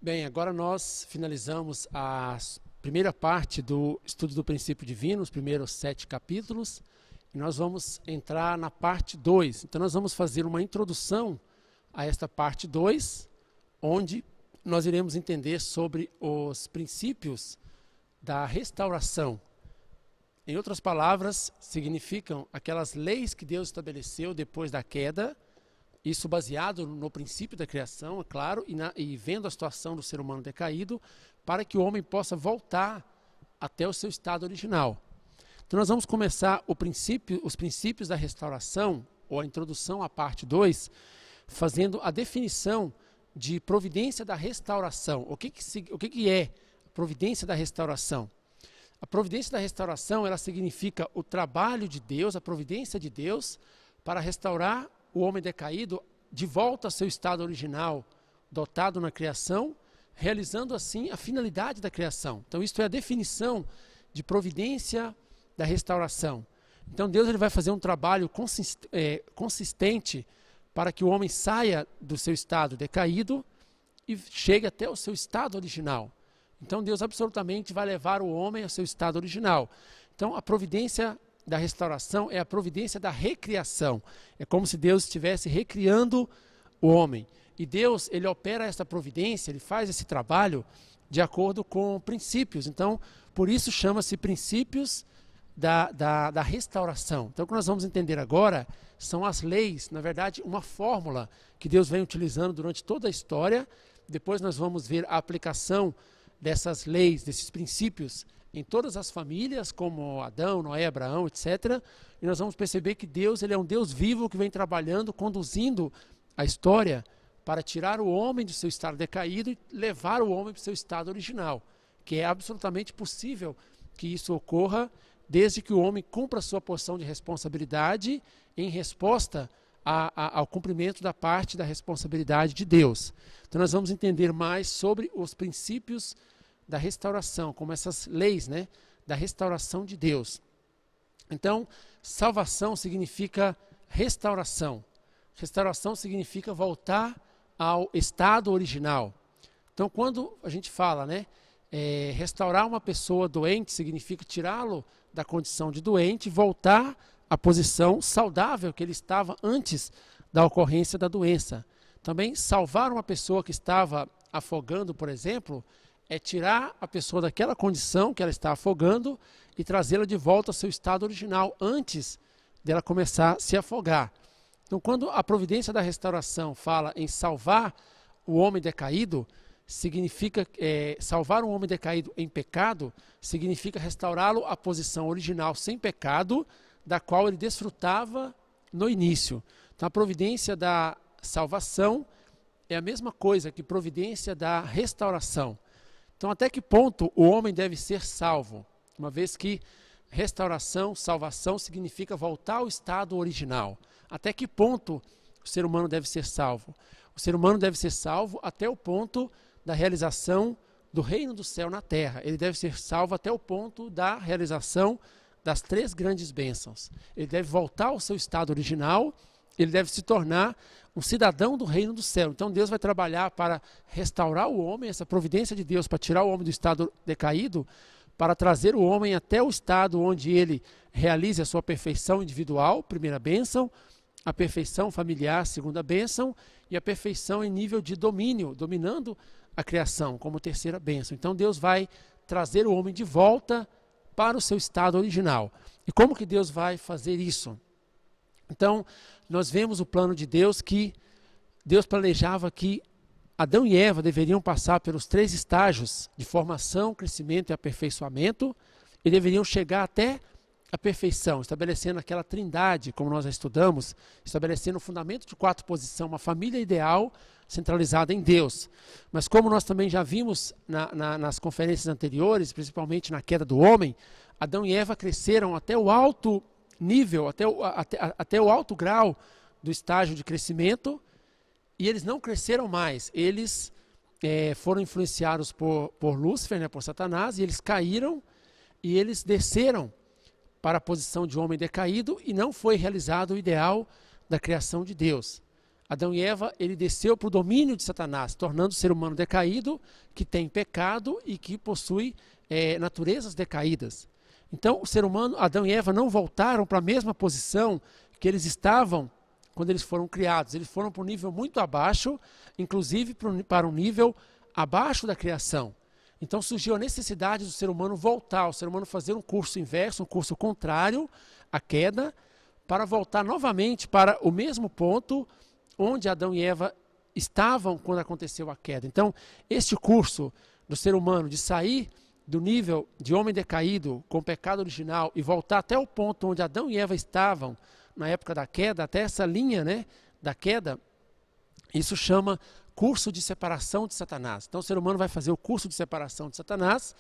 Bem, agora nós finalizamos a primeira parte do estudo do princípio divino, os primeiros 7 capítulos, e nós vamos entrar na parte 2. Então nós vamos fazer uma introdução a esta parte 2, onde nós iremos entender sobre os princípios da restauração. Em outras palavras, significam aquelas leis que Deus estabeleceu depois da queda, isso baseado no princípio da criação, é claro, e vendo a situação do ser humano decaído, para que o homem possa voltar até o seu estado original. Então nós vamos começar os princípios da restauração, ou a introdução à parte 2, fazendo a definição de providência da restauração. O que é a providência da restauração? A providência da restauração, ela significa o trabalho de Deus, a providência de Deus, para restaurar o homem decaído de volta ao seu estado original, dotado na criação, realizando assim a finalidade da criação. Então isto é a definição de providência da restauração. Então Deus ele vai fazer um trabalho consistente para que o homem saia do seu estado decaído e chegue até o seu estado original. Então Deus absolutamente vai levar o homem ao seu estado original. Então a providência da restauração é a providência da recriação. É como se Deus estivesse recriando o homem. E Deus, ele opera essa providência, ele faz esse trabalho de acordo com princípios. Então, por isso chama-se princípios da restauração. Então, o que nós vamos entender agora são as leis, na verdade, uma fórmula que Deus vem utilizando durante toda a história. Depois nós vamos ver a aplicação dessas leis, desses princípios, em todas as famílias, como Adão, Noé, Abraão, etc. E nós vamos perceber que Deus ele é um Deus vivo que vem trabalhando, conduzindo a história para tirar o homem do seu estado decaído e levar o homem para o seu estado original, que é absolutamente possível que isso ocorra desde que o homem cumpra a sua porção de responsabilidade em resposta ao cumprimento da parte da responsabilidade de Deus. Então nós vamos entender mais sobre os princípios da restauração, como essas leis, né, da restauração de Deus. Então, salvação significa restauração. Restauração significa voltar ao estado original. Então, quando a gente fala, né, restaurar uma pessoa doente, significa tirá-lo da condição de doente e voltar à posição saudável que ele estava antes da ocorrência da doença. Também, salvar uma pessoa que estava afogando, por exemplo, é tirar a pessoa daquela condição que ela está afogando e trazê-la de volta ao seu estado original, antes dela começar a se afogar. Então, quando a providência da restauração fala em salvar o homem decaído, significa salvar um homem decaído em pecado, significa restaurá-lo à posição original sem pecado, da qual ele desfrutava no início. Então, a providência da salvação é a mesma coisa que providência da restauração. Então, até que ponto o homem deve ser salvo? Uma vez que restauração, salvação, significa voltar ao estado original. Até que ponto o ser humano deve ser salvo? O ser humano deve ser salvo até o ponto da realização do reino do céu na terra. Ele deve ser salvo até o ponto da realização das 3 grandes bênçãos. Ele deve voltar ao seu estado original, ele deve se tornar um cidadão do reino do céu. Então Deus vai trabalhar para restaurar o homem, essa providência de Deus para tirar o homem do estado decaído, para trazer o homem até o estado onde ele realize a sua perfeição individual, primeira bênção, a perfeição familiar, segunda bênção, e a perfeição em nível de domínio, dominando a criação, como terceira bênção. Então Deus vai trazer o homem de volta para o seu estado original. E como que Deus vai fazer isso? Então, nós vemos o plano de Deus, que Deus planejava que Adão e Eva deveriam passar pelos 3 estágios de formação, crescimento e aperfeiçoamento, e deveriam chegar até a perfeição, estabelecendo aquela trindade, como nós já estudamos, estabelecendo o fundamento de 4 posição, uma família ideal centralizada em Deus. Mas como nós também já vimos nas conferências anteriores, principalmente na queda do homem, Adão e Eva cresceram até o alto nível, até o alto grau do estágio de crescimento, e eles não cresceram mais. Eles foram influenciados por Lúcifer, né, por Satanás, e eles caíram e eles desceram para a posição de homem decaído, e não foi realizado o ideal da criação de Deus. Adão e Eva, ele desceu para o domínio de Satanás, tornando o ser humano decaído, que tem pecado e que possui naturezas decaídas. Então, o ser humano, Adão e Eva, não voltaram para a mesma posição que eles estavam quando eles foram criados. Eles foram para um nível muito abaixo, inclusive para um nível abaixo da criação. Então surgiu a necessidade do ser humano voltar, o ser humano fazer um curso inverso, um curso contrário à queda, para voltar novamente para o mesmo ponto onde Adão e Eva estavam quando aconteceu a queda. Então, este curso do ser humano de sair do nível de homem decaído com o pecado original e voltar até o ponto onde Adão e Eva estavam na época da queda, até essa linha, né, da queda, isso chama curso de separação de Satanás. Então o ser humano vai fazer o curso de separação de Satanás,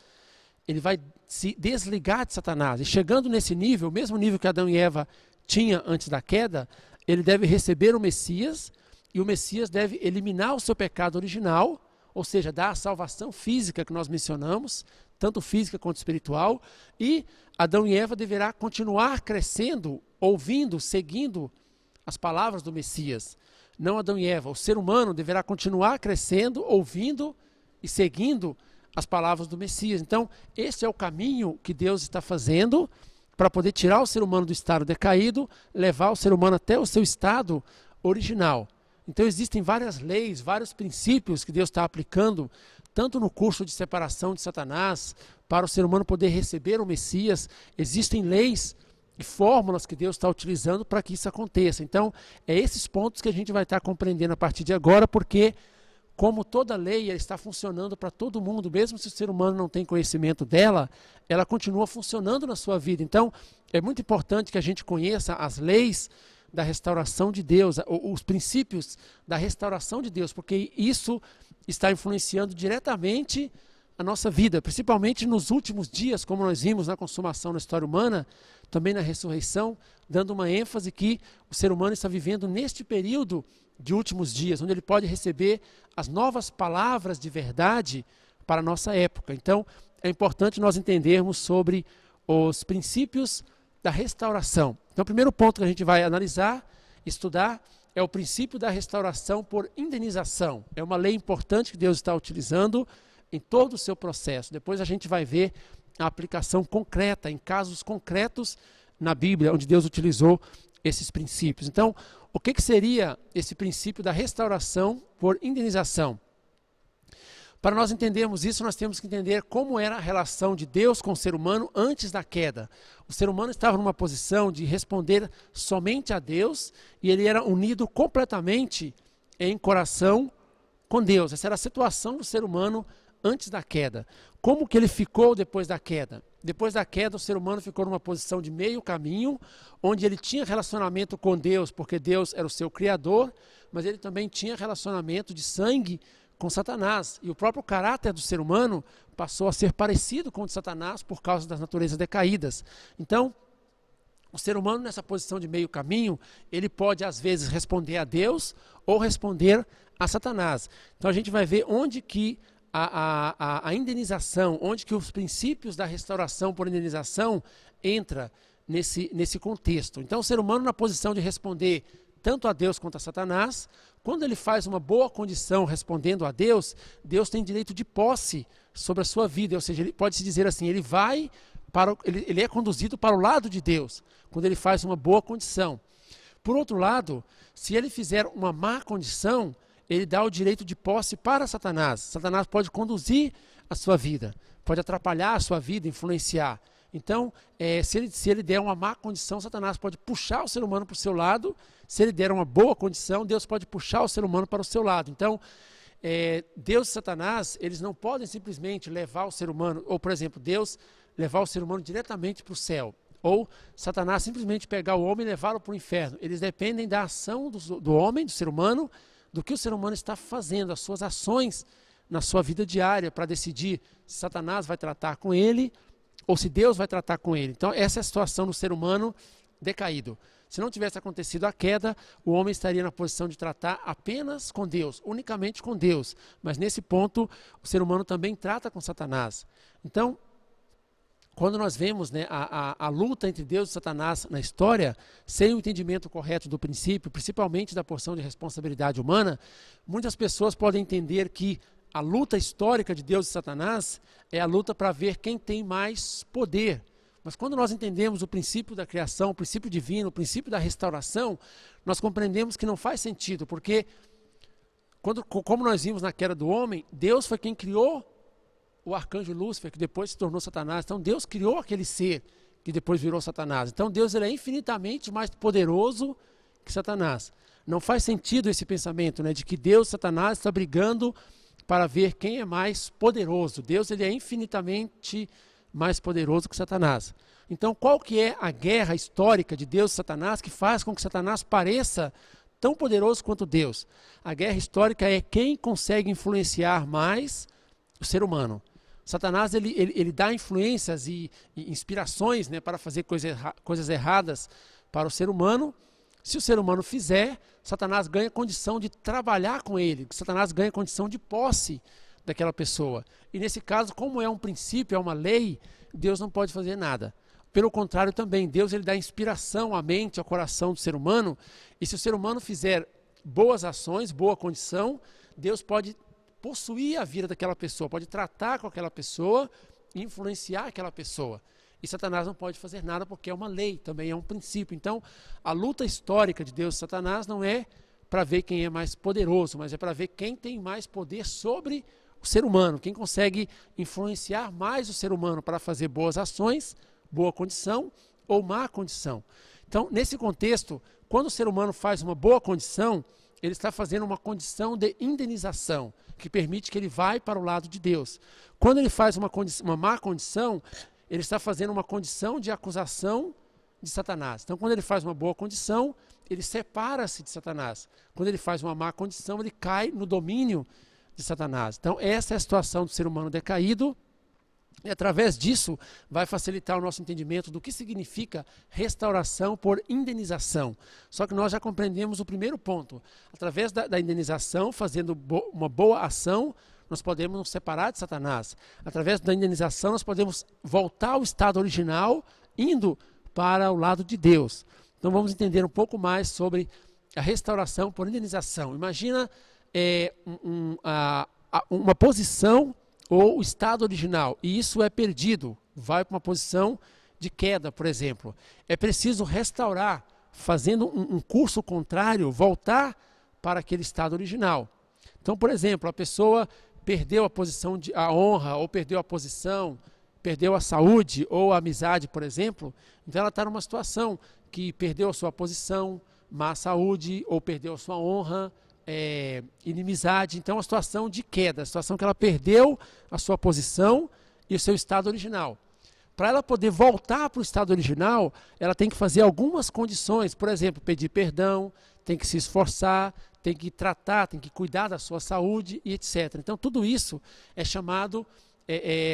ele vai se desligar de Satanás. E chegando nesse nível, o mesmo nível que Adão e Eva tinham antes da queda, ele deve receber o Messias, e o Messias deve eliminar o seu pecado original, ou seja, dar a salvação física que nós mencionamos, tanto física quanto espiritual, e Adão e Eva deverá continuar crescendo, ouvindo, seguindo as palavras do Messias. Não Adão e Eva, o ser humano deverá continuar crescendo, ouvindo e seguindo as palavras do Messias. Então, esse é o caminho que Deus está fazendo para poder tirar o ser humano do estado decaído, levar o ser humano até o seu estado original. Então, existem várias leis, vários princípios que Deus está aplicando, tanto no curso de separação de Satanás, para o ser humano poder receber o Messias. Existem leis e fórmulas que Deus está utilizando para que isso aconteça. Então, é esses pontos que a gente vai estar compreendendo a partir de agora, porque, como toda lei, ela está funcionando para todo mundo, mesmo se o ser humano não tem conhecimento dela, ela continua funcionando na sua vida. Então, é muito importante que a gente conheça as leis da restauração de Deus, os princípios da restauração de Deus, porque isso está influenciando diretamente a nossa vida, principalmente nos últimos dias, como nós vimos na consumação da história humana, também na ressurreição, dando uma ênfase que o ser humano está vivendo neste período de últimos dias, onde ele pode receber as novas palavras de verdade para a nossa época. Então, é importante nós entendermos sobre os princípios da restauração. Então, o primeiro ponto que a gente vai analisar, estudar, é o princípio da restauração por indenização. É uma lei importante que Deus está utilizando em todo o seu processo. Depois a gente vai ver a aplicação concreta, em casos concretos na Bíblia, onde Deus utilizou esses princípios. Então, o que seria esse princípio da restauração por indenização? Para nós entendermos isso, nós temos que entender como era a relação de Deus com o ser humano antes da queda. O ser humano estava numa posição de responder somente a Deus e ele era unido completamente em coração com Deus. Essa era a situação do ser humano antes da queda. Como que ele ficou depois da queda? Depois da queda, o ser humano ficou numa posição de meio caminho, onde ele tinha relacionamento com Deus, porque Deus era o seu criador, mas ele também tinha relacionamento de sangue com Satanás. E o próprio caráter do ser humano passou a ser parecido com o de Satanás por causa das naturezas decaídas. Então, o ser humano nessa posição de meio caminho, ele pode às vezes responder a Deus ou responder a Satanás. Então a gente vai ver onde que a indenização, onde que os princípios da restauração por indenização entra nesse contexto. Então o ser humano na posição de responder tanto a Deus quanto a Satanás, quando ele faz uma boa condição respondendo a Deus, Deus tem direito de posse sobre a sua vida, ou seja, ele pode se dizer assim, ele é conduzido para o lado de Deus, quando ele faz uma boa condição. Por outro lado, se ele fizer uma má condição, ele dá o direito de posse para Satanás. Satanás pode conduzir a sua vida, pode atrapalhar a sua vida, influenciar. Então, se ele der uma má condição, Satanás pode puxar o ser humano para o seu lado. Se ele der uma boa condição, Deus pode puxar o ser humano para o seu lado. Então, Deus e Satanás, eles não podem simplesmente levar o ser humano, ou, por exemplo, Deus levar o ser humano diretamente para o céu, ou Satanás simplesmente pegar o homem e levá-lo para o inferno. Eles dependem da ação do homem, do ser humano, do que o ser humano está fazendo, as suas ações na sua vida diária, para decidir se Satanás vai tratar com ele ou se Deus vai tratar com ele. Então, essa é a situação do ser humano decaído. Se não tivesse acontecido a queda, o homem estaria na posição de tratar apenas com Deus, unicamente com Deus. Mas nesse ponto, o ser humano também trata com Satanás. Então, quando nós vemos, né, a luta entre Deus e Satanás na história, sem o entendimento correto do princípio, principalmente da porção de responsabilidade humana, muitas pessoas podem entender que a luta histórica de Deus e Satanás é a luta para ver quem tem mais poder. Mas quando nós entendemos o princípio da criação, o princípio divino, o princípio da restauração, nós compreendemos que não faz sentido, porque como nós vimos na queda do homem, Deus foi quem criou o arcanjo Lúcifer, que depois se tornou Satanás. Então Deus criou aquele ser que depois virou Satanás. Então Deus, ele é infinitamente mais poderoso que Satanás. Não faz sentido esse pensamento, né, de que Deus e Satanás estão brigando para ver quem é mais poderoso. Deus, ele é infinitamente mais poderoso que Satanás. Então, qual que é a guerra histórica de Deus e Satanás que faz com que Satanás pareça tão poderoso quanto Deus? A guerra histórica é quem consegue influenciar mais o ser humano. Satanás, ele dá influências e inspirações, né, para fazer coisas erradas para o ser humano. Se o ser humano fizer, Satanás ganha condição de trabalhar com ele, Satanás ganha condição de posse daquela pessoa. E nesse caso, como é um princípio, é uma lei, Deus não pode fazer nada. Pelo contrário também, Deus, ele dá inspiração à mente, ao coração do ser humano, e se o ser humano fizer boas ações, boa condição, Deus pode possuir a vida daquela pessoa, pode tratar com aquela pessoa e influenciar aquela pessoa. E Satanás não pode fazer nada porque é uma lei, também é um princípio. Então, a luta histórica de Deus e Satanás não é para ver quem é mais poderoso, mas é para ver quem tem mais poder sobre o ser humano, quem consegue influenciar mais o ser humano para fazer boas ações, boa condição ou má condição. Então, nesse contexto, quando o ser humano faz uma boa condição, ele está fazendo uma condição de indenização, que permite que ele vá para o lado de Deus. Quando ele faz uma má condição, ele está fazendo uma condição de acusação de Satanás. Então, quando ele faz uma boa condição, ele separa-se de Satanás. Quando ele faz uma má condição, ele cai no domínio de Satanás. Então, essa é a situação do ser humano decaído. E através disso vai facilitar o nosso entendimento do que significa restauração por indenização. Só que nós já compreendemos o primeiro ponto. Através da indenização, fazendo uma boa ação, nós podemos nos separar de Satanás. Através da indenização, nós podemos voltar ao estado original, indo para o lado de Deus. Então vamos entender um pouco mais sobre a restauração por indenização. Imagina uma posição ou o estado original, e isso é perdido, vai para uma posição de queda, por exemplo. É preciso restaurar, fazendo um curso contrário, voltar para aquele estado original. Então, por exemplo, a pessoa perdeu a honra, ou perdeu a posição, perdeu a saúde ou a amizade, por exemplo, então ela está numa situação que perdeu a sua posição, má saúde, ou perdeu a sua honra, inimizade. Então, uma situação de queda, a situação que ela perdeu a sua posição e o seu estado original. Para ela poder voltar para o estado original, ela tem que fazer algumas condições, por exemplo, pedir perdão, tem que se esforçar, tem que tratar, tem que cuidar da sua saúde e etc. Então, tudo isso é chamado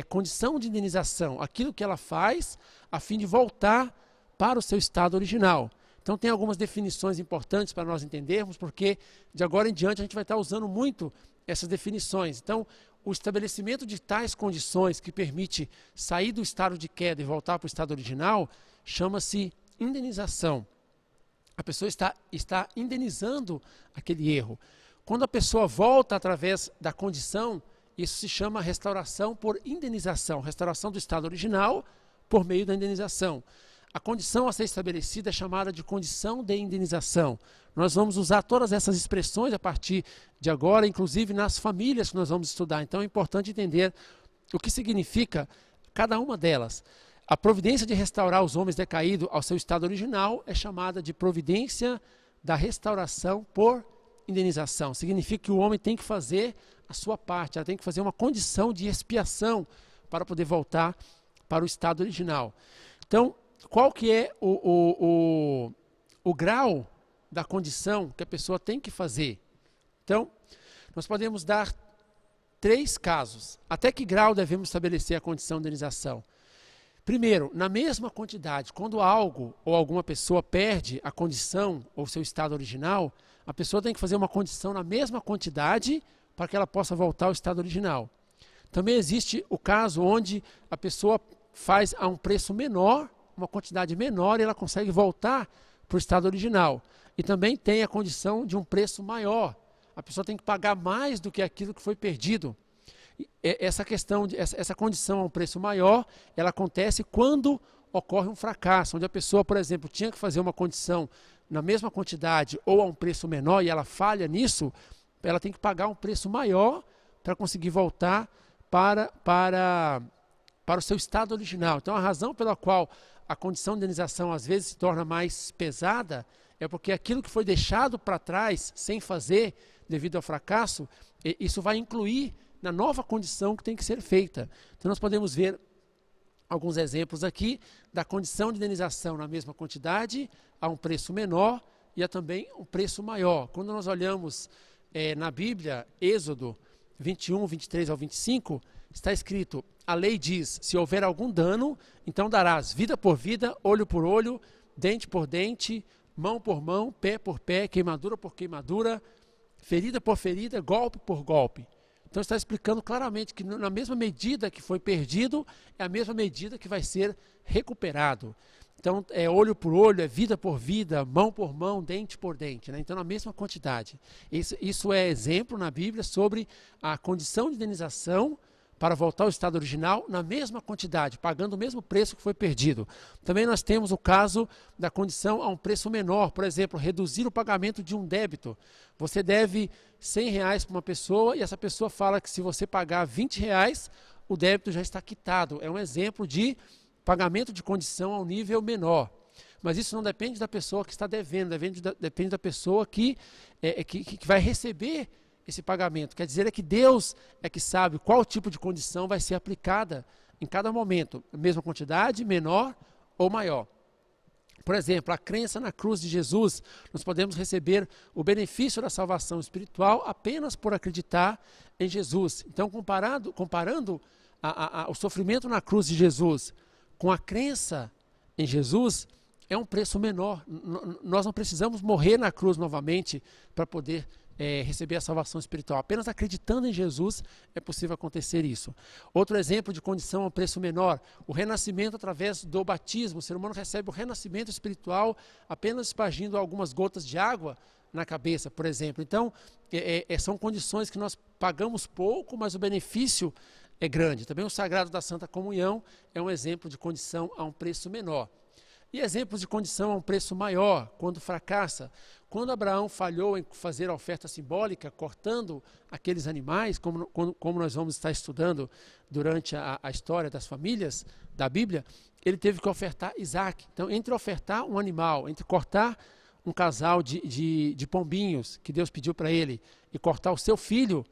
condição de indenização, aquilo que ela faz a fim de voltar para o seu estado original. Então tem algumas definições importantes para nós entendermos, porque de agora em diante a gente vai estar usando muito essas definições. Então, o estabelecimento de tais condições que permite sair do estado de queda e voltar para o estado original, chama-se indenização. A pessoa está indenizando aquele erro. Quando a pessoa volta através da condição, isso se chama restauração por indenização, restauração do estado original por meio da indenização. A condição a ser estabelecida é chamada de condição de indenização. Nós vamos usar todas essas expressões a partir de agora, inclusive nas famílias que nós vamos estudar. Então é importante entender o que significa cada uma delas. A providência de restaurar os homens decaídos ao seu estado original é chamada de providência da restauração por indenização. Significa que o homem tem que fazer a sua parte, ela tem que fazer uma condição de expiação para poder voltar para o estado original. Então, qual que é o grau da condição que a pessoa tem que fazer? Então, nós podemos dar 3 casos. Até que grau devemos estabelecer a condição de indenização? Primeiro, na mesma quantidade, quando algo ou alguma pessoa perde a condição ou seu estado original, a pessoa tem que fazer uma condição na mesma quantidade para que ela possa voltar ao estado original. Também existe o caso onde a pessoa faz a um preço menor, uma quantidade menor, e ela consegue voltar para o estado original. E também tem a condição de um preço maior. A pessoa tem que pagar mais do que aquilo que foi perdido. Essa condição a um preço maior, ela acontece quando ocorre um fracasso, onde a pessoa, por exemplo, tinha que fazer uma condição na mesma quantidade ou a um preço menor e ela falha nisso, ela tem que pagar um preço maior para conseguir voltar para o seu estado original. Então, a razão pela qual a condição de indenização às vezes se torna mais pesada é porque aquilo que foi deixado para trás sem fazer devido ao fracasso, isso vai incluir na nova condição que tem que ser feita. Então, nós podemos ver alguns exemplos aqui da condição de indenização na mesma quantidade, a um preço menor e a também um preço maior. Quando nós olhamos na Bíblia, Êxodo 21, 23 ao 25, está escrito: a lei diz, se houver algum dano, então darás vida por vida, olho por olho, dente por dente, mão por mão, pé por pé, queimadura por queimadura, ferida por ferida, golpe por golpe. Então está explicando claramente que na mesma medida que foi perdido, é a mesma medida que vai ser recuperado. Então é olho por olho, é vida por vida, mão por mão, dente por dente, né? Então na mesma quantidade. Isso é exemplo na Bíblia sobre a condição de indenização para voltar ao estado original na mesma quantidade, pagando o mesmo preço que foi perdido. Também nós temos o caso da condição a um preço menor, por exemplo, reduzir o pagamento de um débito. Você deve R$100 para uma pessoa e essa pessoa fala que se você pagar R$20, o débito já está quitado. É um exemplo de pagamento de condição a um nível menor. Mas isso não depende da pessoa que está devendo, depende da pessoa que vai receber esse pagamento. Quer dizer, que Deus é que sabe qual tipo de condição vai ser aplicada em cada momento, a mesma quantidade, menor ou maior. Por exemplo, a crença na cruz de Jesus, nós podemos receber o benefício da salvação espiritual apenas por acreditar em Jesus. Então, comparando o sofrimento na cruz de Jesus com a crença em Jesus, é um preço menor. Nós não precisamos morrer na cruz novamente para poder receber a salvação espiritual. Apenas acreditando em Jesus é possível acontecer isso. Outro exemplo de condição a um preço menor, o renascimento através do batismo. O ser humano recebe o renascimento espiritual apenas espargindo algumas gotas de água na cabeça, por exemplo. Então, são condições que nós pagamos pouco, mas o benefício é grande. Também o sagrado da Santa Comunhão é um exemplo de condição a um preço menor. E exemplos de condição a um preço maior, quando fracassa. Quando Abraão falhou em fazer a oferta simbólica, cortando aqueles animais, como nós vamos estar estudando durante a história das famílias da Bíblia, ele teve que ofertar Isaac. Então, entre ofertar um animal, entre cortar um casal de pombinhos que Deus pediu para ele e cortar o seu filho,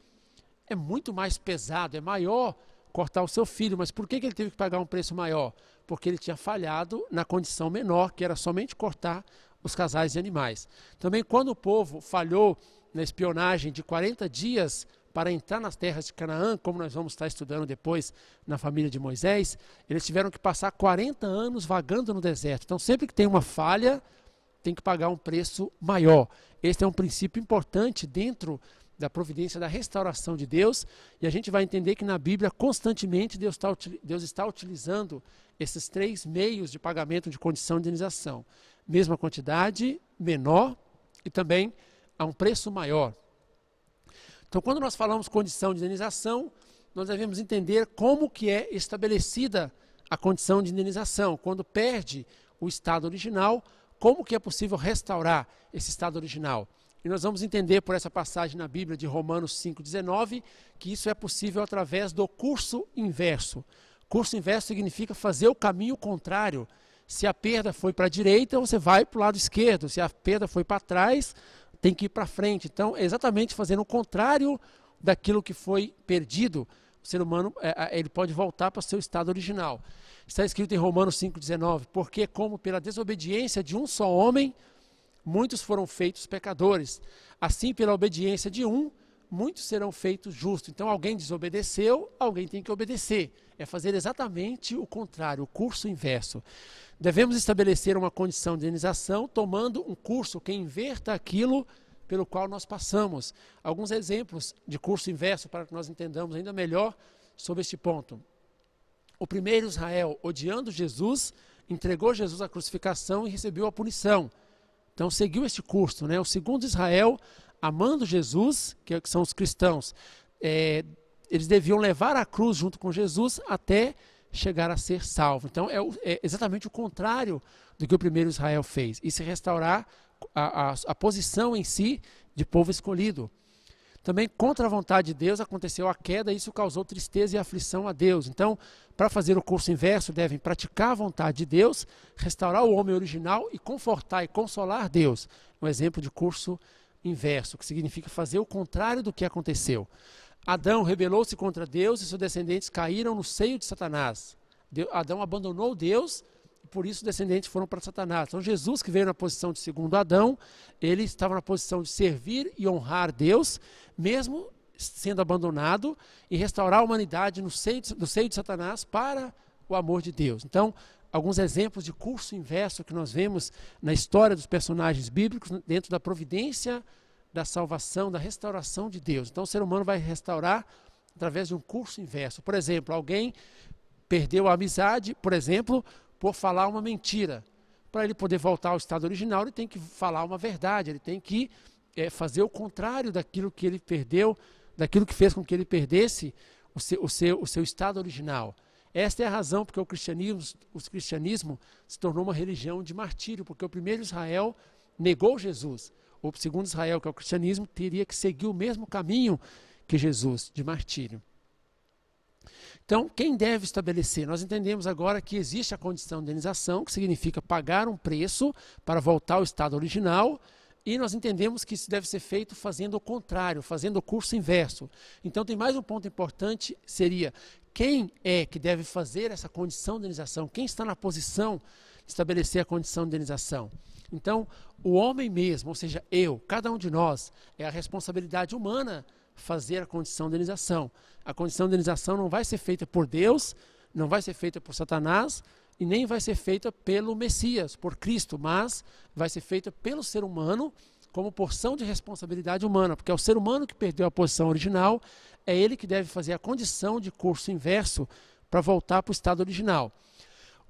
é muito mais pesado, é maior cortar o seu filho. Mas por que ele teve que pagar um preço maior? Porque ele tinha falhado na condição menor, que era somente cortar os casais de animais. Também quando o povo falhou na espionagem de 40 dias para entrar nas terras de Canaã, como nós vamos estar estudando depois na família de Moisés, eles tiveram que passar 40 anos vagando no deserto. Então sempre que tem uma falha, tem que pagar um preço maior. Este é um princípio importante dentro da providência da restauração de Deus, e a gente vai entender que na Bíblia constantemente Deus está utilizando esses três meios de pagamento de condição de indenização. Mesma quantidade, menor e também a um preço maior. Então, quando nós falamos condição de indenização, nós devemos entender como que é estabelecida a condição de indenização. Quando perde o estado original, como que é possível restaurar esse estado original? E nós vamos entender por essa passagem na Bíblia de Romanos 5,19, que isso é possível através do curso inverso. Curso inverso significa fazer o caminho contrário. Se a perda foi para a direita, você vai para o lado esquerdo. Se a perda foi para trás, tem que ir para frente. Então, é exatamente fazendo o contrário daquilo que foi perdido. O ser humano ele pode voltar para o seu estado original. Está escrito em Romanos 5,19, porque como pela desobediência de um só homem, muitos foram feitos pecadores. Assim, pela obediência de um, muitos serão feitos justos. Então, alguém desobedeceu, alguém tem que obedecer. É fazer exatamente o contrário, o curso inverso. Devemos estabelecer uma condição de indenização tomando um curso que inverta aquilo pelo qual nós passamos. Alguns exemplos de curso inverso para que nós entendamos ainda melhor sobre este ponto. O primeiro Israel, odiando Jesus, entregou Jesus à crucificação e recebeu a punição. Então seguiu este curso, né? O segundo Israel, amando Jesus, que são os cristãos, eles deviam levar a cruz junto com Jesus até chegar a ser salvo. Então é exatamente o contrário do que o primeiro Israel fez, e se restaurar a posição em si de povo escolhido. Também contra a vontade de Deus aconteceu a queda, e isso causou tristeza e aflição a Deus. Então, para fazer o curso inverso, devem praticar a vontade de Deus, restaurar o homem original e confortar e consolar Deus. Um exemplo de curso inverso, que significa fazer o contrário do que aconteceu. Adão rebelou-se contra Deus e seus descendentes caíram no seio de Satanás. Adão abandonou Deus e por isso os descendentes foram para Satanás. Então Jesus, que veio na posição de segundo Adão, ele estava na posição de servir e honrar Deus, mesmo sendo abandonado, e restaurar a humanidade no seio de Satanás para o amor de Deus. Então, alguns exemplos de curso inverso que nós vemos na história dos personagens bíblicos dentro da providência da salvação, da restauração de Deus. Então o ser humano vai restaurar através de um curso inverso. Por exemplo, alguém perdeu a amizade, por exemplo, por falar uma mentira. Para ele poder voltar ao estado original, ele tem que falar uma verdade, ele tem que fazer o contrário daquilo que ele perdeu, daquilo que fez com que ele perdesse o seu estado original. Esta é a razão porque o cristianismo se tornou uma religião de martírio, porque o primeiro Israel negou Jesus. O segundo Israel, que é o cristianismo, teria que seguir o mesmo caminho que Jesus, de martírio. Então, quem deve estabelecer? Nós entendemos agora que existe a condição de indenização, que significa pagar um preço para voltar ao estado original, e nós entendemos que isso deve ser feito fazendo o contrário, fazendo o curso inverso. Então, tem mais um ponto importante, seria quem é que deve fazer essa condição de indenização? Quem está na posição de estabelecer a condição de indenização? Então, o homem mesmo, ou seja, cada um de nós, é a responsabilidade humana fazer a condição de indenização. A condição de indenização não vai ser feita por Deus, não vai ser feita por Satanás, e nem vai ser feita pelo Messias, por Cristo, mas vai ser feita pelo ser humano como porção de responsabilidade humana, porque é o ser humano que perdeu a posição original, é ele que deve fazer a condição de curso inverso para voltar para o estado original.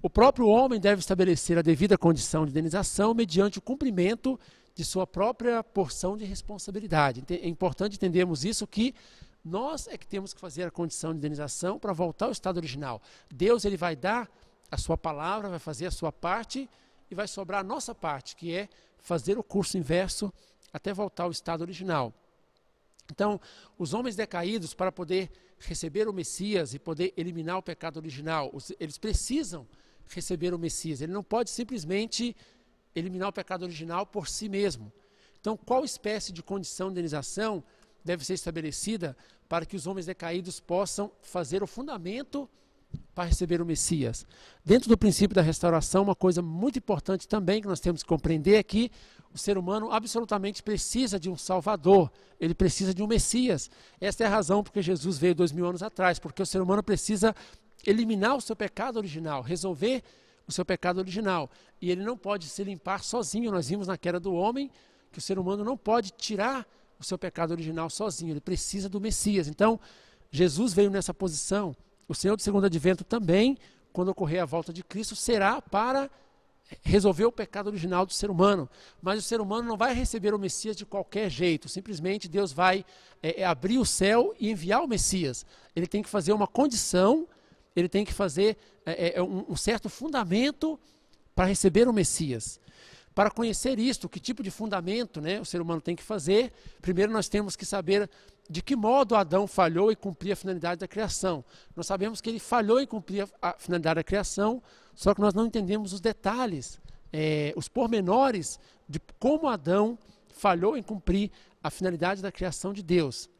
O próprio homem deve estabelecer a devida condição de indenização mediante o cumprimento de sua própria porção de responsabilidade. É importante entendermos isso, que nós é que temos que fazer a condição de indenização para voltar ao estado original. Deus, ele vai dar a sua palavra, vai fazer a sua parte e vai sobrar a nossa parte, que é fazer o curso inverso até voltar ao estado original. Então, os homens decaídos, para poder receber o Messias e poder eliminar o pecado original, eles precisam receber o Messias. Ele não pode simplesmente eliminar o pecado original por si mesmo. Então, qual espécie de condição de indenização deve ser estabelecida para que os homens decaídos possam fazer o fundamento para receber o Messias? Dentro do princípio da restauração, uma coisa muito importante também que nós temos que compreender é que o ser humano absolutamente precisa de um Salvador, ele precisa de um Messias. Esta é a razão porque Jesus veio 2000 anos atrás, porque o ser humano precisa eliminar o seu pecado original, resolver o seu pecado original, e ele não pode se limpar sozinho. Nós vimos na queda do homem que o ser humano não pode tirar o seu pecado original sozinho, ele precisa do Messias. Então, Jesus veio nessa posição. O Senhor do segundo advento também, quando ocorrer a volta de Cristo, será para resolver o pecado original do ser humano. Mas o ser humano não vai receber o Messias de qualquer jeito. Simplesmente Deus vai abrir o céu e enviar o Messias. Ele tem que fazer uma condição, ele tem que fazer um certo fundamento para receber o Messias. Para conhecer isto, que tipo de fundamento, né, o ser humano tem que fazer, primeiro nós temos que saber de que modo Adão falhou em cumprir a finalidade da criação. Nós sabemos que ele falhou em cumprir a finalidade da criação, só que nós não entendemos os detalhes, os pormenores de como Adão falhou em cumprir a finalidade da criação de Deus.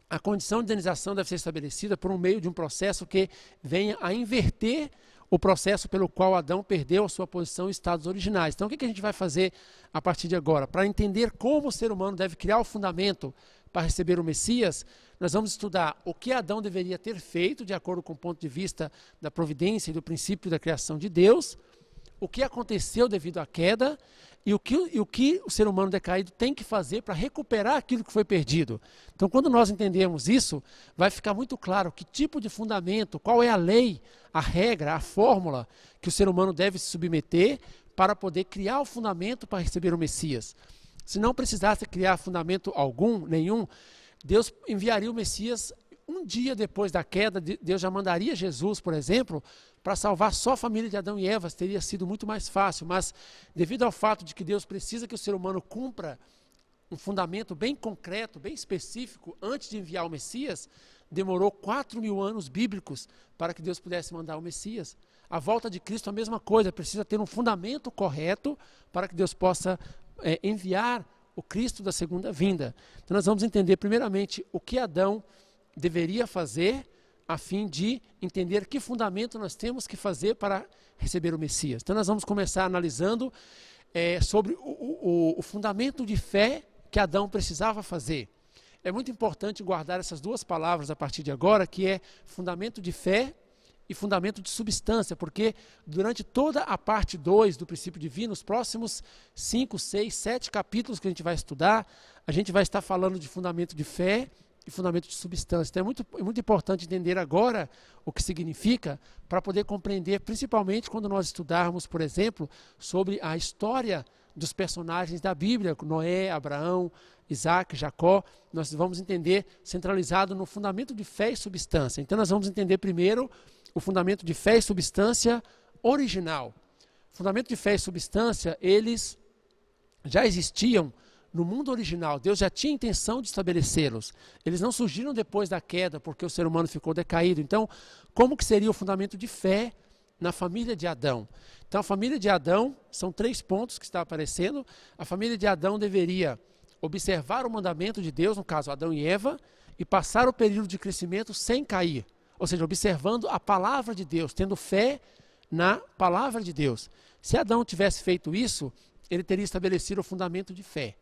A condição de indenização deve ser estabelecida por meio de um processo que venha a inverter o processo pelo qual Adão perdeu a sua posição em estados originais. Então, o que a gente vai fazer a partir de agora? Para entender como o ser humano deve criar o fundamento para receber o Messias, nós vamos estudar o que Adão deveria ter feito, de acordo com o ponto de vista da providência e do princípio da criação de Deus, o que aconteceu devido à queda e o que o ser humano decaído tem que fazer para recuperar aquilo que foi perdido. Então, quando nós entendemos isso, vai ficar muito claro que tipo de fundamento, qual é a lei, a regra, a fórmula que o ser humano deve se submeter para poder criar o fundamento para receber o Messias. Se não precisasse criar fundamento nenhum, Deus enviaria o Messias um dia depois da queda. Deus já mandaria Jesus, por exemplo, para salvar só a família de Adão e Eva. Teria sido muito mais fácil, mas devido ao fato de que Deus precisa que o ser humano cumpra um fundamento bem concreto, bem específico, antes de enviar o Messias, demorou 4.000 anos bíblicos para que Deus pudesse mandar o Messias. A volta de Cristo é a mesma coisa, precisa ter um fundamento correto para que Deus possa enviar o Cristo da segunda vinda. Então nós vamos entender primeiramente o que Adão deveria fazer a fim de entender que fundamento nós temos que fazer para receber o Messias. Então nós vamos começar analisando sobre o fundamento de fé que Adão precisava fazer. É muito importante guardar essas duas palavras a partir de agora, que é fundamento de fé e fundamento de substância, porque durante toda a parte 2 do princípio divino, os próximos 5, 6, 7 capítulos que a gente vai estudar, a gente vai estar falando de fundamento de fé e fundamento de substância. Então é muito importante entender agora o que significa para poder compreender, principalmente quando nós estudarmos, por exemplo, sobre a história dos personagens da Bíblia, Noé, Abraão, Isaac, Jacó. Nós vamos entender centralizado no fundamento de fé e substância. Então nós vamos entender primeiro o fundamento de fé e substância original. O fundamento de fé e substância, eles já existiam no mundo original. Deus já tinha intenção de estabelecê-los. Eles não surgiram depois da queda, porque o ser humano ficou decaído. Então, como que seria o fundamento de fé na família de Adão? Então, a família de Adão, são 3 pontos que está aparecendo. A família de Adão deveria observar o mandamento de Deus, no caso Adão e Eva, e passar o período de crescimento sem cair. Ou seja, observando a palavra de Deus, tendo fé na palavra de Deus. Se Adão tivesse feito isso, ele teria estabelecido o fundamento de fé.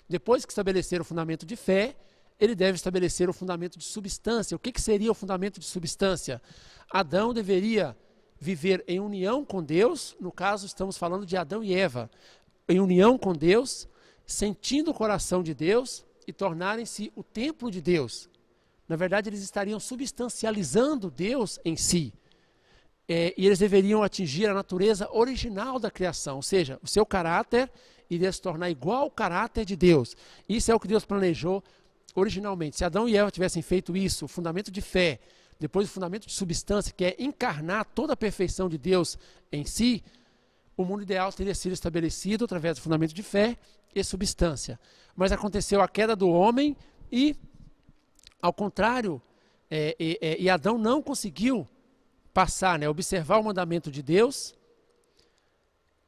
Depois que estabelecer o fundamento de fé, ele deve estabelecer o fundamento de substância. O que seria o fundamento de substância? Adão deveria viver em união com Deus, no caso estamos falando de Adão e Eva, em união com Deus, sentindo o coração de Deus e tornarem-se o templo de Deus. Na verdade, eles estariam substancializando Deus em si. E eles deveriam atingir a natureza original da criação, ou seja, o seu caráter iria se tornar igual ao caráter de Deus. Isso é o que Deus planejou originalmente. Se Adão e Eva tivessem feito isso, o fundamento de fé, depois o fundamento de substância, que é encarnar toda a perfeição de Deus em si, o mundo ideal teria sido estabelecido através do fundamento de fé e substância. Mas aconteceu a queda do homem e, ao contrário, Adão não conseguiu passar, observar o mandamento de Deus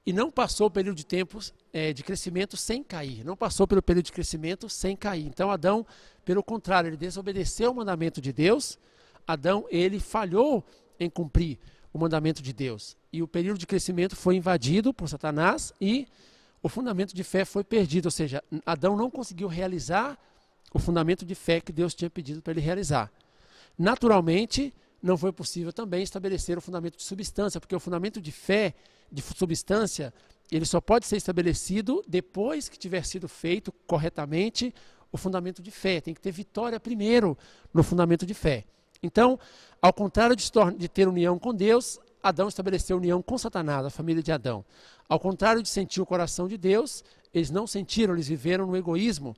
e não passou o período de tempos de crescimento sem cair. Não passou pelo período de crescimento sem cair. Então Adão, pelo contrário, ele desobedeceu o mandamento de Deus. Adão, ele falhou em cumprir o mandamento de Deus. E o período de crescimento foi invadido por Satanás e o fundamento de fé foi perdido. Ou seja, Adão não conseguiu realizar o fundamento de fé que Deus tinha pedido para ele realizar. Naturalmente, não foi possível também estabelecer o fundamento de substância, porque o fundamento de fé, de substância, ele só pode ser estabelecido depois que tiver sido feito corretamente o fundamento de fé. Tem que ter vitória primeiro no fundamento de fé. Então, ao contrário de ter união com Deus, Adão estabeleceu união com Satanás, a família de Adão. Ao contrário de sentir o coração de Deus, eles não sentiram, eles viveram no egoísmo.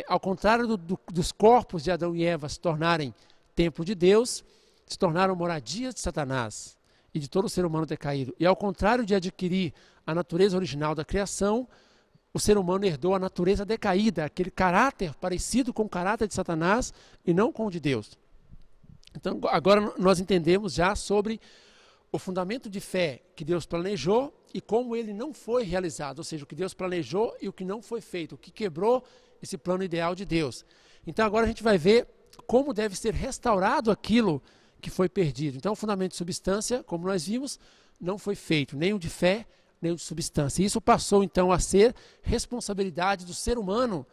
Ao contrário dos corpos de Adão e Eva se tornarem templo de Deus, se tornaram moradias de Satanás e de todo o ser humano decaído. E ao contrário de adquirir a natureza original da criação, o ser humano herdou a natureza decaída, aquele caráter parecido com o caráter de Satanás e não com o de Deus. Então agora nós entendemos já sobre o fundamento de fé que Deus planejou e como ele não foi realizado, ou seja, o que Deus planejou e o que não foi feito, o que quebrou esse plano ideal de Deus. Então agora a gente vai ver como deve ser restaurado aquilo que foi perdido. Então o fundamento de substância, como nós vimos, não foi feito, nem o de fé, nem o de substância. E isso passou então a ser responsabilidade do ser humano,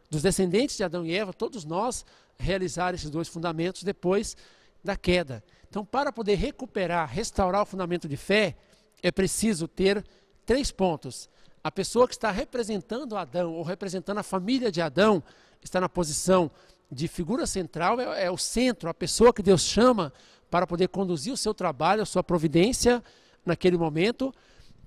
dos descendentes de Adão e Eva, todos nós, realizar esses 2 fundamentos depois da queda. Então, para poder recuperar, restaurar o fundamento de fé, é preciso ter 3 pontos. A pessoa que está representando Adão, ou representando a família de Adão, está na posição de figura central, é o centro, a pessoa que Deus chama para poder conduzir o seu trabalho, a sua providência naquele momento.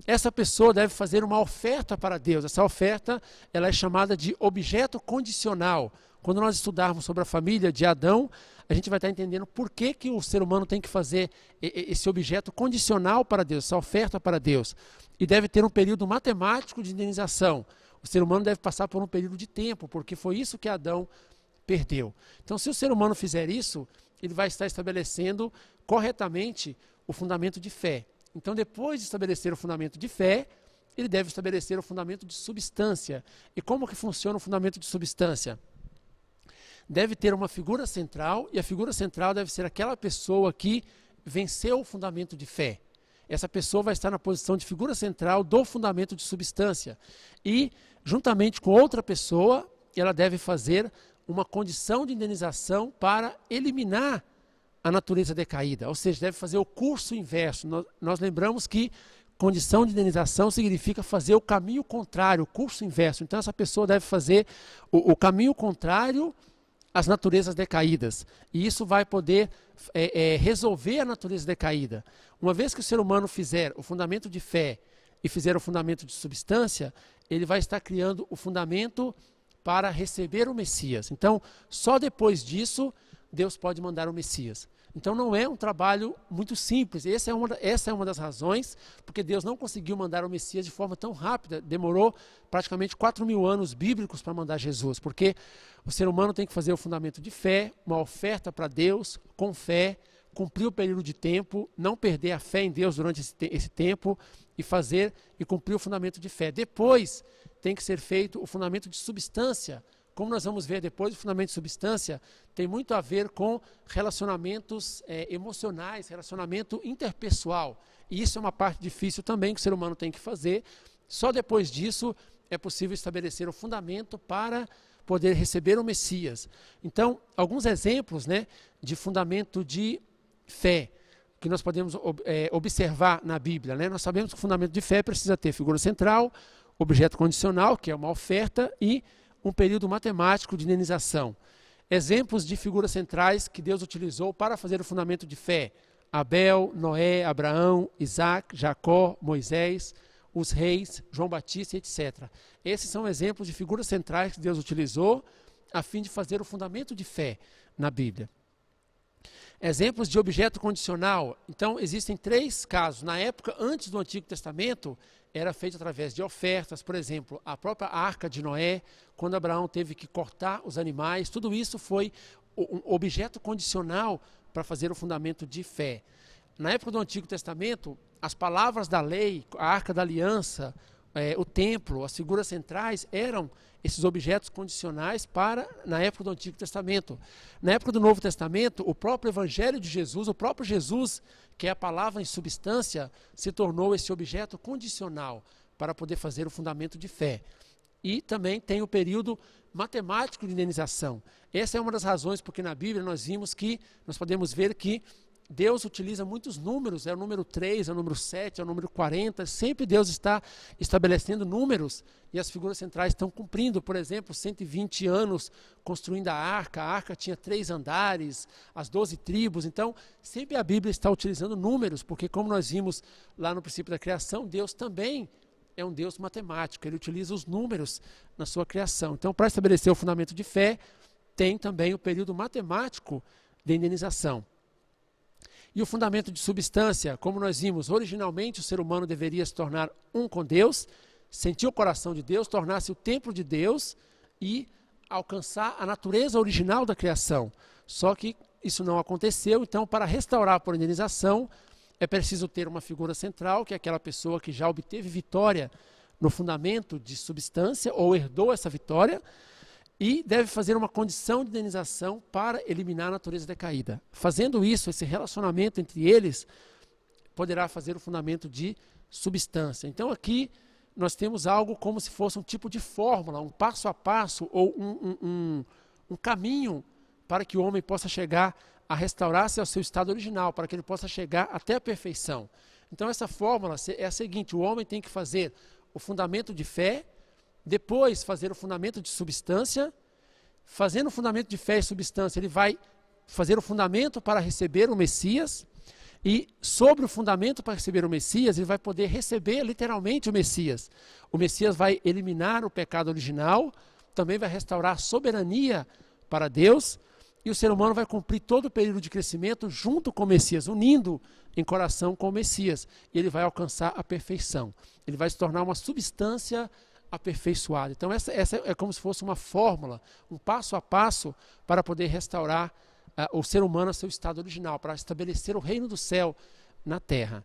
Essa pessoa deve fazer uma oferta para Deus. Essa oferta ela é chamada de objeto condicional. Quando nós estudarmos sobre a família de Adão, a gente vai estar entendendo por que o ser humano tem que fazer esse objeto condicional para Deus, essa oferta para Deus. E deve ter um período matemático de indenização. O ser humano deve passar por um período de tempo, porque foi isso que Adão perdeu. Então, se o ser humano fizer isso, ele vai estar estabelecendo corretamente o fundamento de fé. Então, depois de estabelecer o fundamento de fé, ele deve estabelecer o fundamento de substância. E como que funciona o fundamento de substância? Deve ter uma figura central, e a figura central deve ser aquela pessoa que venceu o fundamento de fé. Essa pessoa vai estar na posição de figura central do fundamento de substância. E, juntamente com outra pessoa, ela deve fazer uma condição de indenização para eliminar a natureza decaída. Ou seja, deve fazer o curso inverso. Nós lembramos que condição de indenização significa fazer o caminho contrário, o curso inverso. Então, essa pessoa deve fazer o caminho contrário às naturezas decaídas. E isso vai poder resolver a natureza decaída. Uma vez que o ser humano fizer o fundamento de fé e fizer o fundamento de substância, ele vai estar criando o fundamento para receber o Messias. Então, só depois disso, Deus pode mandar o Messias. Então, não é um trabalho muito simples. Essa é uma das razões porque Deus não conseguiu mandar o Messias de forma tão rápida. Demorou praticamente 4.000 anos bíblicos para mandar Jesus, porque o ser humano tem que fazer o fundamento de fé, uma oferta para Deus, com fé, cumprir o período de tempo, não perder a fé em Deus durante esse tempo e cumprir o fundamento de fé. Depois tem que ser feito o fundamento de substância. Como nós vamos ver depois, o fundamento de substância tem muito a ver com relacionamentos emocionais, relacionamento interpessoal. E isso é uma parte difícil também que o ser humano tem que fazer. Só depois disso é possível estabelecer o fundamento para poder receber o Messias. Então, alguns exemplos, de fundamento de fé que nós podemos observar na Bíblia. Nós sabemos que o fundamento de fé precisa ter figura central, objeto condicional, que é uma oferta, e um período matemático de indenização. Exemplos de figuras centrais que Deus utilizou para fazer o fundamento de fé: Abel, Noé, Abraão, Isaac, Jacó, Moisés, os reis, João Batista, etc. Esses são exemplos de figuras centrais que Deus utilizou a fim de fazer o fundamento de fé na Bíblia. Exemplos de objeto condicional. Então, existem 3 casos. Na época, antes do Antigo Testamento, era feito através de ofertas. Por exemplo, a própria arca de Noé, quando Abraão teve que cortar os animais, tudo isso foi um objeto condicional para fazer o fundamento de fé. Na época do Antigo Testamento, as palavras da lei, a arca da aliança, o templo, as figuras centrais eram esses objetos condicionais na época do Antigo Testamento. Na época do Novo Testamento, o próprio Evangelho de Jesus, o próprio Jesus, que é a palavra em substância, se tornou esse objeto condicional para poder fazer o fundamento de fé. E também tem o período matemático de indenização. Essa é uma das razões porque na Bíblia nós podemos ver que Deus utiliza muitos números, é o número 3, é o número 7, é o número 40, sempre Deus está estabelecendo números e as figuras centrais estão cumprindo. Por exemplo, 120 anos construindo a arca tinha 3 andares, as 12 tribos, então sempre a Bíblia está utilizando números, porque como nós vimos lá no princípio da criação, Deus também é um Deus matemático, ele utiliza os números na sua criação. Então, para estabelecer o fundamento de fé, tem também o período matemático de indenização. E o fundamento de substância, como nós vimos, originalmente o ser humano deveria se tornar um com Deus, sentir o coração de Deus, tornar-se o templo de Deus e alcançar a natureza original da criação. Só que isso não aconteceu, então para restaurar por indenização é preciso ter uma figura central, que é aquela pessoa que já obteve vitória no fundamento de substância ou herdou essa vitória, e deve fazer uma condição de indenização para eliminar a natureza decaída. Fazendo isso, esse relacionamento entre eles poderá fazer o fundamento de substância. Então aqui nós temos algo como se fosse um tipo de fórmula, um passo a passo ou um caminho para que o homem possa chegar a restaurar-se ao seu estado original, para que ele possa chegar até a perfeição. Então essa fórmula é a seguinte: o homem tem que fazer o fundamento de fé, depois fazer o fundamento de substância. Fazendo o fundamento de fé e substância, ele vai fazer o fundamento para receber o Messias, e sobre o fundamento para receber o Messias, ele vai poder receber literalmente o Messias. O Messias vai eliminar o pecado original, também vai restaurar a soberania para Deus, e o ser humano vai cumprir todo o período de crescimento junto com o Messias, unindo em coração com o Messias, e ele vai alcançar a perfeição. Ele vai se tornar uma substância aperfeiçoada. Então essa é como se fosse uma fórmula, um passo a passo para poder restaurar o ser humano a seu estado original, para estabelecer o reino do céu na terra.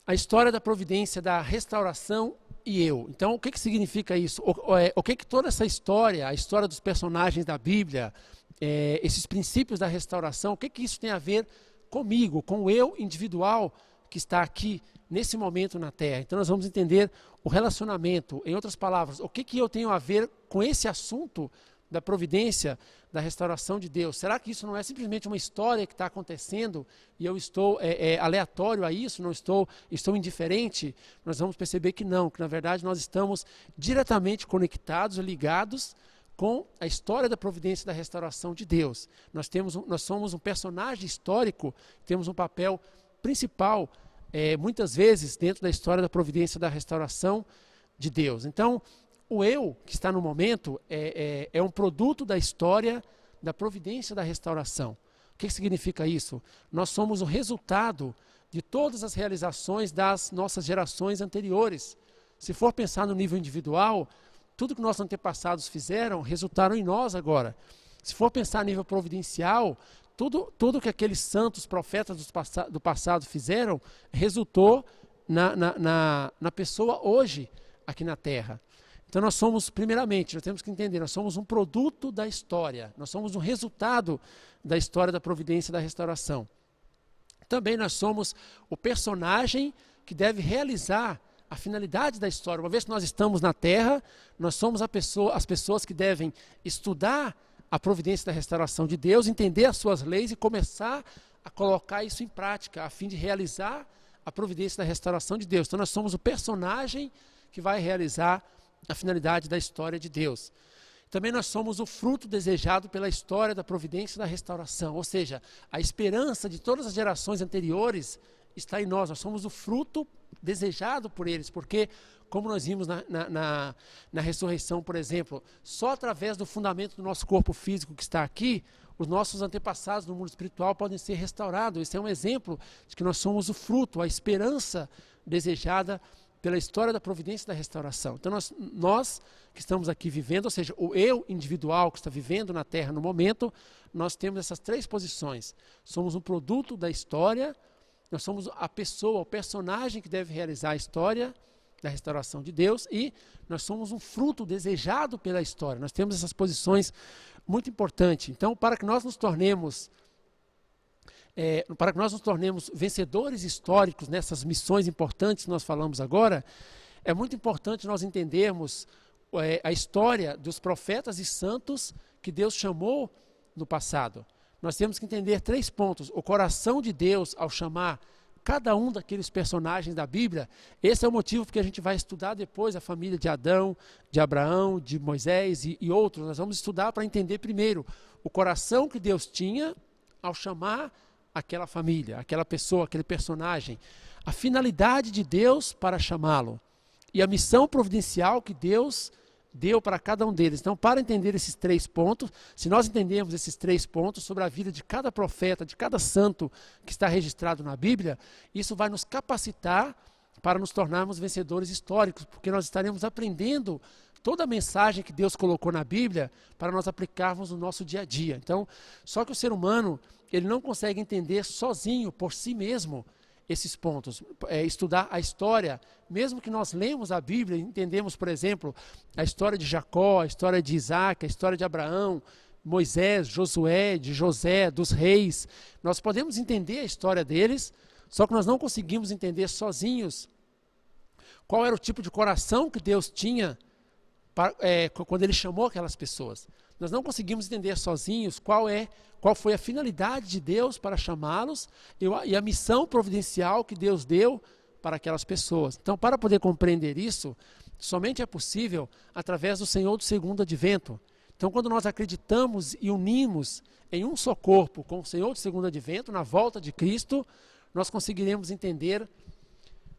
A história da providência, da restauração e eu. Então, o que significa isso? O que toda essa história, a história dos personagens da Bíblia, esses princípios da restauração, o que isso tem a ver comigo, com o eu individual que está aqui nesse momento na Terra? Então nós vamos entender o relacionamento, em outras palavras, o que eu tenho a ver com esse assunto da providência, da restauração de Deus. Será que isso não é simplesmente uma história que está acontecendo e eu estou aleatório a isso, não estou indiferente? Nós vamos perceber que não, que na verdade nós estamos diretamente conectados, ligados com a história da providência e da restauração de Deus. Nós somos um personagem histórico, temos um papel principal, muitas vezes, dentro da história da providência e da restauração de Deus. Então, o eu, que está no momento, é um produto da história da providência da restauração. O que significa isso? Nós somos o resultado de todas as realizações das nossas gerações anteriores. Se for pensar no nível individual, tudo que nossos antepassados fizeram, resultaram em nós agora. Se for pensar a nível providencial, tudo que aqueles santos profetas do passado fizeram, resultou na pessoa hoje, aqui na Terra. Então nós somos, primeiramente, nós temos que entender, nós somos um produto da história, nós somos um resultado da história da providência e da restauração. Também nós somos o personagem que deve realizar a finalidade da história. Uma vez que nós estamos na Terra, nós somos as pessoas que devem estudar a providência da restauração de Deus, entender as suas leis e começar a colocar isso em prática, a fim de realizar a providência da restauração de Deus. Então nós somos o personagem que vai realizar a finalidade da história de Deus. Também nós somos o fruto desejado pela história da providência e da restauração, ou seja, a esperança de todas as gerações anteriores está em nós. Nós somos o fruto desejado por eles, porque, como nós vimos na ressurreição, por exemplo, só através do fundamento do nosso corpo físico que está aqui, os nossos antepassados no mundo espiritual podem ser restaurados. Esse é um exemplo de que nós somos o fruto, a esperança desejada pela história da providência e da restauração. Então nós que estamos aqui vivendo, ou seja, o eu individual que está vivendo na Terra no momento, nós temos essas três posições. Somos um produto da história, nós somos a pessoa, o personagem que deve realizar a história da restauração de Deus, e nós somos um fruto desejado pela história. Nós temos essas posições muito importantes. Então, para que nós nos tornemos vencedores históricos nessas missões importantes que nós falamos agora, é muito importante nós entendermos a história dos profetas e santos que Deus chamou no passado. Nós temos que entender 3 pontos. O coração de Deus ao chamar cada um daqueles personagens da Bíblia. Esse é o motivo porque a gente vai estudar depois a família de Adão, de Abraão, de Moisés e outros. Nós vamos estudar para entender primeiro o coração que Deus tinha ao chamar aquela família, aquela pessoa, aquele personagem, a finalidade de Deus para chamá-lo e a missão providencial que Deus deu para cada um deles. Então, para entender esses 3 pontos, se nós entendermos esses 3 pontos sobre a vida de cada profeta, de cada santo que está registrado na Bíblia, isso vai nos capacitar para nos tornarmos vencedores históricos, porque nós estaremos aprendendo toda a mensagem que Deus colocou na Bíblia para nós aplicarmos no nosso dia a dia. Então, só que o ser humano, ele não consegue entender sozinho, por si mesmo, esses pontos. Estudar a história, mesmo que nós lemos a Bíblia e entendemos, por exemplo, a história de Jacó, a história de Isaac, a história de Abraão, Moisés, Josué, de José, dos reis, nós podemos entender a história deles, só que nós não conseguimos entender sozinhos qual era o tipo de coração que Deus tinha quando Ele chamou aquelas pessoas. Nós não conseguimos entender sozinhos qual foi a finalidade de Deus para chamá-los e a missão providencial que Deus deu para aquelas pessoas. Então, para poder compreender isso, somente é possível através do Senhor do segundo advento. Então, quando nós acreditamos e unimos em um só corpo com o Senhor do segundo advento, na volta de Cristo, nós conseguiremos entender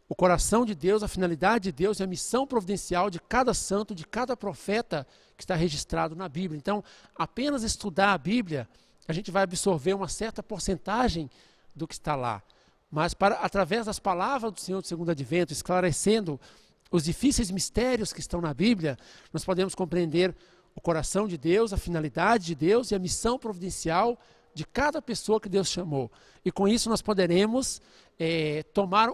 o coração de Deus, a finalidade de Deus e a missão providencial de cada santo, de cada profeta que está registrado na Bíblia. Então, apenas estudar a Bíblia, a gente vai absorver uma certa porcentagem do que está lá. Mas através das palavras do Senhor do segundo advento, esclarecendo os difíceis mistérios que estão na Bíblia, nós podemos compreender o coração de Deus, a finalidade de Deus e a missão providencial de cada pessoa que Deus chamou. E com isso nós poderemos tomar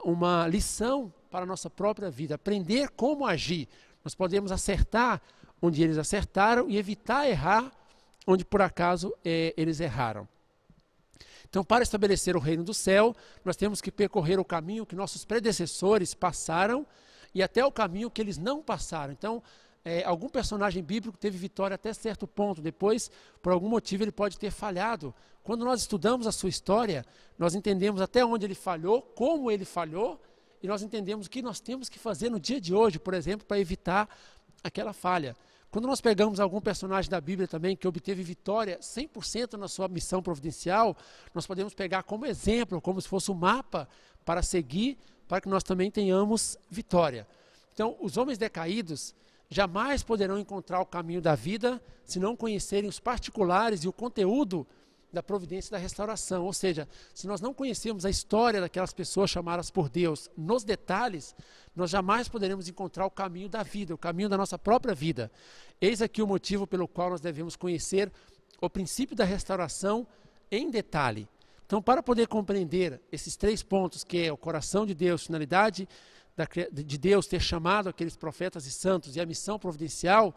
uma lição para a nossa própria vida, aprender como agir. Nós podemos acertar onde eles acertaram e evitar errar onde por acaso eles erraram. Então, para estabelecer o reino do céu, nós temos que percorrer o caminho que nossos predecessores passaram e até o caminho que eles não passaram. Então, algum personagem bíblico teve vitória até certo ponto, depois, por algum motivo, ele pode ter falhado. Quando nós estudamos a sua história, nós entendemos até onde ele falhou, como ele falhou, e nós entendemos o que nós temos que fazer no dia de hoje, por exemplo, para evitar aquela falha. Quando nós pegamos algum personagem da Bíblia também que obteve vitória 100% na sua missão providencial, nós podemos pegar como exemplo, como se fosse um mapa para seguir, para que nós também tenhamos vitória. Então, os homens decaídos jamais poderão encontrar o caminho da vida se não conhecerem os particulares e o conteúdo da providência da restauração. Ou seja, se nós não conhecermos a história daquelas pessoas chamadas por Deus nos detalhes, nós jamais poderemos encontrar o caminho da vida, o caminho da nossa própria vida. Eis aqui o motivo pelo qual nós devemos conhecer o princípio da restauração em detalhe. Então, para poder compreender esses 3 pontos, que é o coração de Deus, finalidade de Deus ter chamado aqueles profetas e santos e a missão providencial,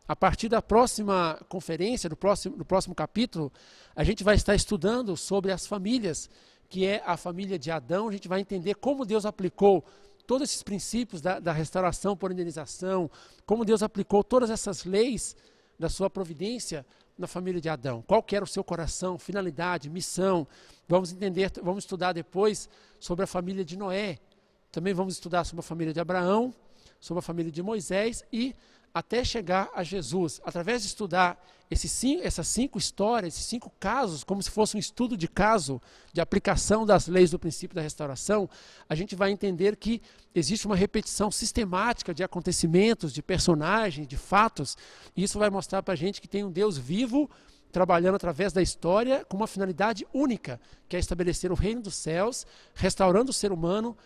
a partir da próxima conferência, do próximo capítulo, a gente vai estar estudando sobre as famílias, que é a família de Adão. A gente vai entender como Deus aplicou todos esses princípios da restauração por indenização, como Deus aplicou todas essas leis da sua providência na família de Adão. Qual que era o seu coração, finalidade, missão. Vamos estudar depois sobre a família de Noé. Também vamos estudar sobre a família de Abraão, sobre a família de Moisés e até chegar a Jesus. Através de estudar essas 5 histórias, esses 5 casos, como se fosse um estudo de caso, de aplicação das leis do princípio da restauração, a gente vai entender que existe uma repetição sistemática de acontecimentos, de personagens, de fatos, e isso vai mostrar para a gente que tem um Deus vivo, trabalhando através da história, com uma finalidade única, que é estabelecer o reino dos céus, restaurando o ser humano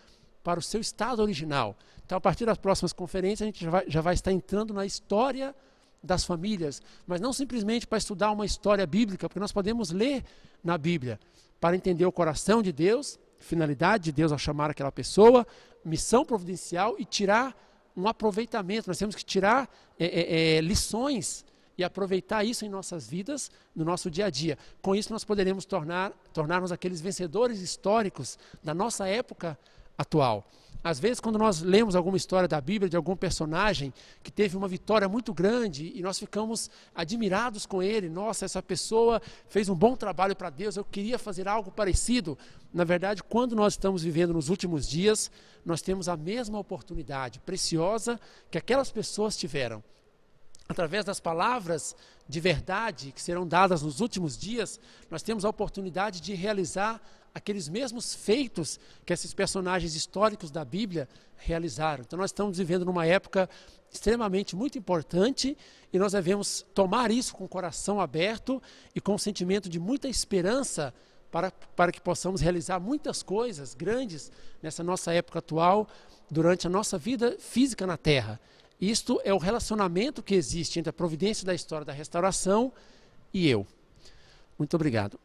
para o seu estado original. Então, a partir das próximas conferências, a gente já vai estar entrando na história das famílias, mas não simplesmente para estudar uma história bíblica, porque nós podemos ler na Bíblia para entender o coração de Deus, finalidade de Deus ao chamar aquela pessoa, missão providencial e tirar um aproveitamento. Nós temos que tirar lições e aproveitar isso em nossas vidas, no nosso dia a dia. Com isso, nós poderemos tornar-nos aqueles vencedores históricos da nossa época atual. Às vezes, quando nós lemos alguma história da Bíblia, de algum personagem que teve uma vitória muito grande e nós ficamos admirados com ele, nossa, essa pessoa fez um bom trabalho para Deus, eu queria fazer algo parecido. Na verdade, quando nós estamos vivendo nos últimos dias, nós temos a mesma oportunidade preciosa que aquelas pessoas tiveram. Através das palavras de verdade que serão dadas nos últimos dias, nós temos a oportunidade de realizar aqueles mesmos feitos que esses personagens históricos da Bíblia realizaram. Então nós estamos vivendo numa época extremamente muito importante e nós devemos tomar isso com o coração aberto e com um sentimento de muita esperança para que possamos realizar muitas coisas grandes nessa nossa época atual, durante a nossa vida física na Terra. Isto é o relacionamento que existe entre a providência da história da restauração e eu. Muito obrigado.